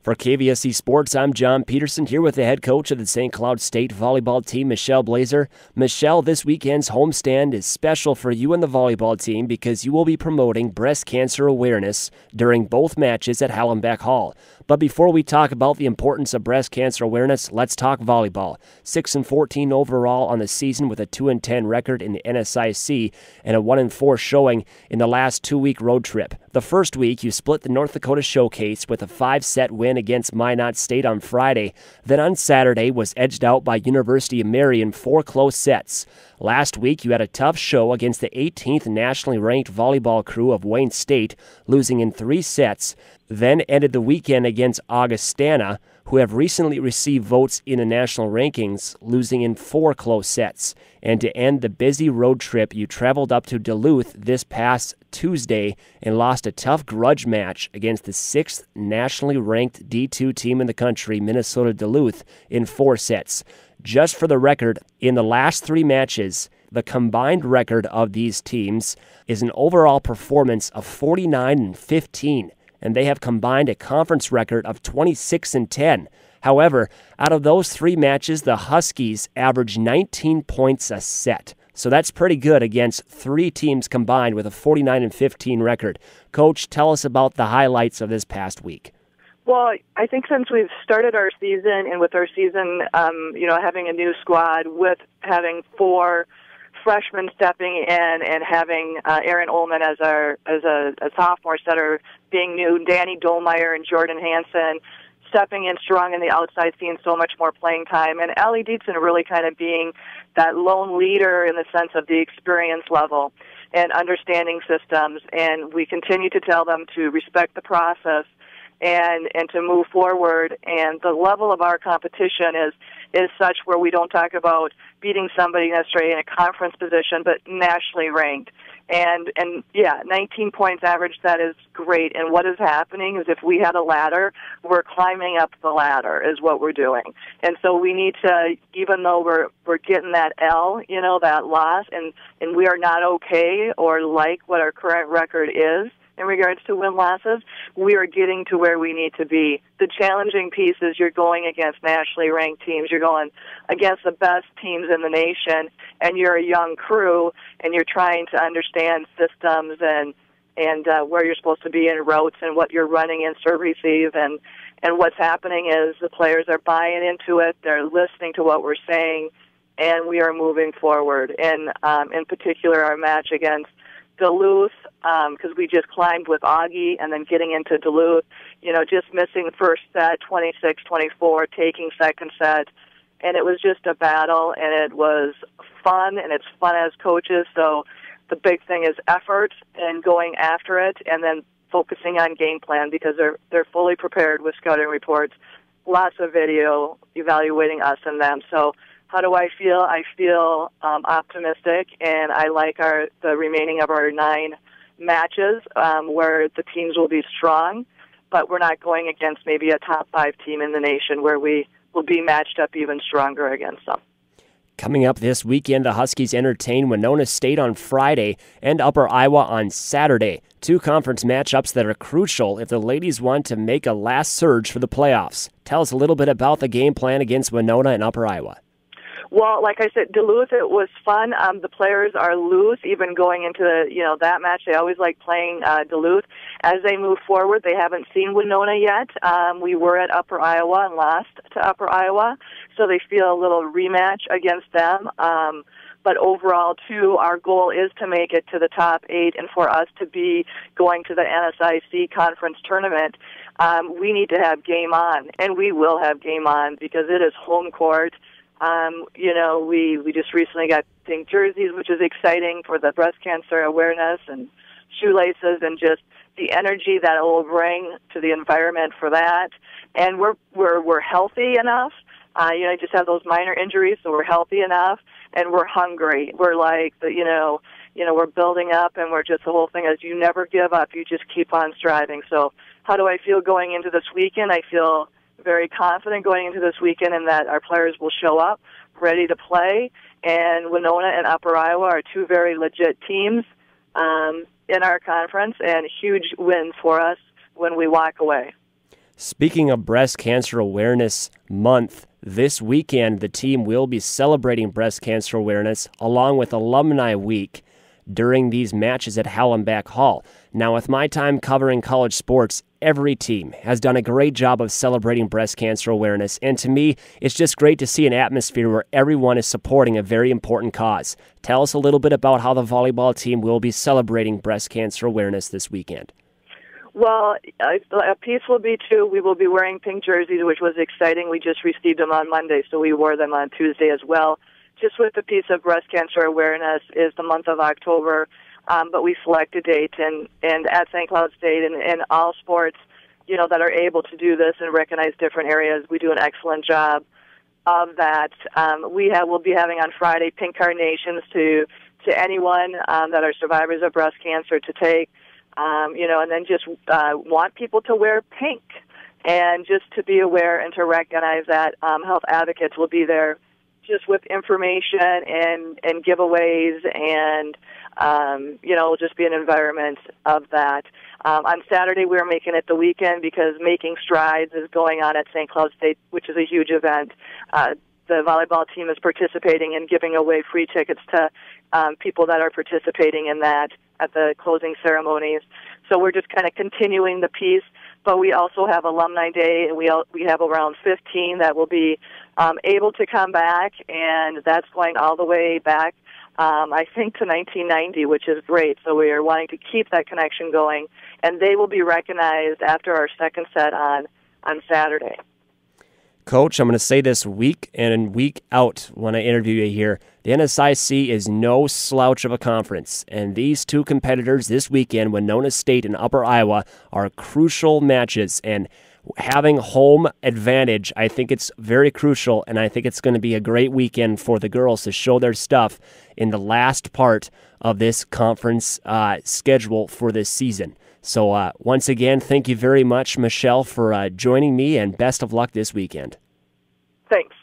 For KVSC Sports, I'm John Peterson here with the head coach of the St. Cloud State volleyball team, Michelle Blaeser. Michelle, this weekend's homestand is special for you and the volleyball team because you will be promoting breast cancer awareness during both matches at Hallenbeck Hall. But before we talk about the importance of breast cancer awareness, let's talk volleyball. 6-14 overall on the season with a 2-10 record in the NSIC and a 1-4 showing in the last 2-week road trip. The first week, you split the North Dakota Showcase with a 5-set win against Minot State on Friday. Then on Saturday was edged out by University of Marion 4 close sets. Last week, you had a tough show against the 18th nationally ranked volleyball crew of Wayne State, losing in 3 sets. Then ended the weekend against Augustana, who have recently received votes in the national rankings, losing in 4 close sets. And to end the busy road trip, you traveled up to Duluth this past Tuesday and lost a tough grudge match against the 6th nationally ranked D2 team in the country, Minnesota Duluth, in 4 sets. Just for the record, in the last 3 matches, the combined record of these teams is an overall performance of 49-15. And they have combined a conference record of 26-10. However, out of those 3 matches, the Huskies averaged 19 points a set. So that's pretty good against 3 teams combined with a 49-15 record. Coach, tell us about the highlights of this past week. Well, I think since we've started our season and with our season, having a new squad, with having 4 freshmen stepping in and having Aaron Ullman as a sophomore setter being new, Danny Dolmeyer and Jordan Hansen stepping in strong in the outside, seeing so much more playing time, and Allie Dietzen really kind of being that lone leader in the sense of the experience level and understanding systems. And we continue to tell them to respect the process and to move forward. And the level of our competition is such where we don't talk about beating somebody necessarily in a conference position, but nationally ranked. And 19 points average, that is great. And what is happening is if we had a ladder, we're climbing up the ladder is what we're doing. And so we need to, even though we're getting that L, that loss, and we are not okay or like what our current record is, in regards to win-losses, we are getting to where we need to be. The challenging piece is you're going against nationally ranked teams. You're going against the best teams in the nation, and you're a young crew, and you're trying to understand systems and where you're supposed to be in routes and what you're running in serve receive. And what's happening is the players are buying into it. They're listening to what we're saying, and we are moving forward. And in particular, our match against Duluth, because we just climbed with Augie and then getting into Duluth, just missing the first set, 26-24, taking second set. And it was just a battle, and it was fun, and it's fun as coaches. So the big thing is effort and going after it and then focusing on game plan because they're fully prepared with scouting reports, lots of video evaluating us and them. So how do I feel? I feel optimistic, and I like the remaining of our 9 matches where the teams will be strong, but we're not going against maybe a top 5 team in the nation where we will be matched up even stronger against them. Coming up this weekend, the Huskies entertain Winona State on Friday and Upper Iowa on Saturday. 2 conference matchups that are crucial if the ladies want to make a last surge for the playoffs. Tell us a little bit about the game plan against Winona and Upper Iowa. Well, like I said, Duluth, it was fun. The players are loose, even going into that match. They always like playing Duluth. As they move forward, they haven't seen Winona yet. We were at Upper Iowa and lost to Upper Iowa, so they feel a little rematch against them. But overall, too, our goal is to make it to the top 8 and for us to be going to the NSIC conference tournament. We need to have game on, and we will have game on because it is home court. We just recently got pink jerseys, which is exciting for the breast cancer awareness, and shoelaces, and just the energy that it will bring to the environment for that. And we're healthy enough. I just have those minor injuries, so we're healthy enough, and we're hungry. We're like we're building up, and we're just, the whole thing is you never give up. You just keep on striving. So how do I feel going into this weekend? I feel very confident going into this weekend in that our players will show up ready to play. And Winona and Upper Iowa are 2 very legit teams in our conference, and huge wins for us when we walk away. Speaking of Breast Cancer Awareness Month, this weekend the team will be celebrating breast cancer awareness along with Alumni Week during these matches at Hallenbach Hall. Now, with my time covering college sports, every team has done a great job of celebrating breast cancer awareness, and to me, it's just great to see an atmosphere where everyone is supporting a very important cause. Tell us a little bit about how the volleyball team will be celebrating breast cancer awareness this weekend. Well, a piece will be, too, we will be wearing pink jerseys, which was exciting. We just received them on Monday, so we wore them on Tuesday as well. Just with the piece of breast cancer awareness is the month of October, but we select a date, and at St. Cloud State and all sports, that are able to do this and recognize different areas, we do an excellent job of that. We'll be having on Friday pink carnations to anyone that are survivors of breast cancer to take. And then just want people to wear pink and just to be aware and to recognize that health advocates will be there just with information and giveaways and, it'll just be an environment of that. On Saturday, we're making it the weekend because Making Strides is going on at St. Cloud State, which is a huge event. The volleyball team is participating and giving away free tickets to people that are participating in that at the closing ceremonies. So we're just kind of continuing the piece, but we also have Alumni Day, and we have around 15 that will be able to come back, and that's going all the way back, I think, to 1990, which is great. So we are wanting to keep that connection going, and they will be recognized after our second set on Saturday. Coach, I'm going to say this week in and week out when I interview you here. The NSIC is no slouch of a conference, and these two competitors this weekend, Winona State and Upper Iowa, are crucial matches, and having home advantage, I think it's very crucial, and I think it's going to be a great weekend for the girls to show their stuff in the last part of this conference schedule for this season. So once again, thank you very much, Michelle, for joining me, and best of luck this weekend. Thanks.